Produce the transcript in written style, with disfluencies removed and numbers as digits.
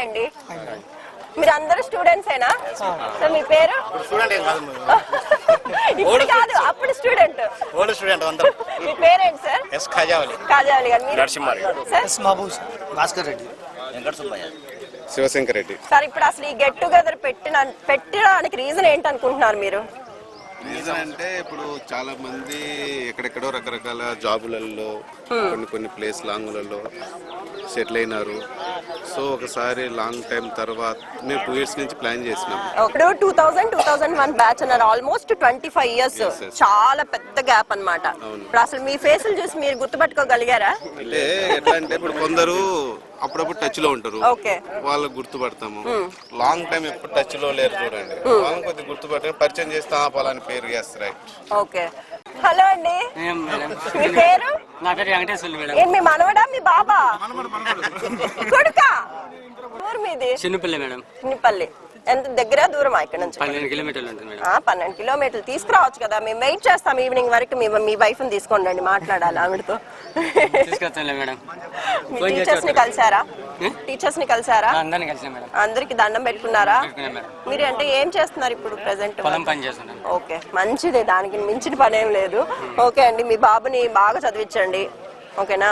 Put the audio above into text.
అండి. మీరు అందరూ స్టూడెంట్సేనా? సో మీ పేరు? ఇప్పుడు కాదు, అప్పుడు స్టూడెంట్. మీ పేరేంటి సార్? కాజావలి గారు. భాస్కర్ రెడ్డి, శివశంకర్ రెడ్డి. సార్ ఇప్పుడు అసలు ఈ గెట్ టుగెదర్ పెట్టడానికి రీజన్ ఏంటి అనుకుంటున్నారు మీరు? రీజన్ అంటే ఇప్పుడు చాలా మంది ఎక్కడెక్కడో రకరకాల జాబులలో కొన్ని ప్లేస్ లాంగ్లలో సెటిల్ అయినారు. సో ఒకసారి లాంగ్ టైం తర్వాత మేము 2 years నుంచి ప్లాన్ చేసినాం. ఇప్పుడు 2000-2001 బ్యాచ్ అన్నారు, ఆల్మోస్ట్ 25 years. చాలా పెద్ద గ్యాప్ అన్నమాట. ఇప్పుడు అసలు మీ ఫేసులు చూసి మీరు గుర్తుపట్టుకోగలిగారా? అంటే ఎట్లా అంటే ఇప్పుడు కొందరు అప్పుడప్పుడు టచ్ లో ఉంటారు, వాళ్ళకి గుర్తుపడతాము. లాంగ్ టైం ఎప్పుడు టచ్ లో లేరు చూడండి, వాళ్ళని కొద్దిగా గుర్తుపట్ట పరిచయం చేస్తా పలాని పేరు చేస్తారు. ఓకే, హలో అండి, మీ పేరు? నా పేరు వెంకటేశ్వర్లు మేడం. మీ మనవడా మీ బాబా కొడుకా? ఊరు మీది? చిన్నపల్లి మేడం. చిన్నపల్లి. ఎంత దగ్గర దూరమా ఇక్కడ నుంచి? 12 kilometers ఉంటుంది మేడం. 12 kilometers తీసుకురావచ్చు కదా, మేము వెయిట్ చేస్తాం ఈవినింగ్ వరకు. మీ వైఫ్ ని తీసుకోండి, మాట్లాడాలి ఆవిడతో. తీసుకొస్తానులే మేడం. టీచర్స్ ని కలిసారా? టీచర్స్ ని కలిసారా? అందరిని కలిసాం మేడం. అందరికి దండం పెట్టుకున్నారా? మీరు అంటే ఏం చేస్తున్నారు ఇప్పుడు ప్రెసెంట్? పొలం పని చేస్తున్నాను. ఓకే, మంచిదే, దానికి మించిన పని ఏం లేదు. ఓకే అండి, మీ బాబుని బాగా చదివించండి, ఓకేనా?